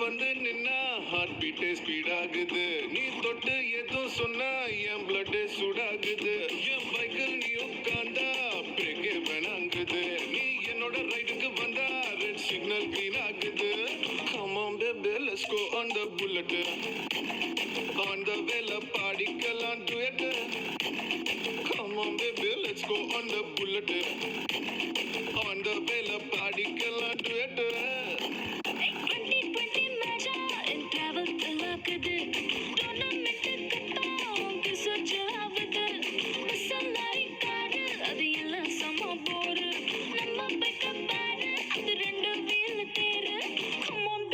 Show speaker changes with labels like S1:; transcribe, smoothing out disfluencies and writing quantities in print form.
S1: வந்து நின்னா heart பீட்டே speed ஆகுது. நீ தொட்டு எதுவும் சொன்னா என் பிளட் சூடாகுது. என் பைக்கில் நீ உட்கார்ந்தா பிரேக்கே வேணாங்குது. நீ என்னோட ரைடுக்கு வந்தா ரெட் சிக்னல் கிரீன் ஆகுது. Come on baby, let's go on the bullet. On the vela பாடிக்கலாம் duet. Come on baby, let's go on the bullet. On the vela பாடிக்கலாம் duet.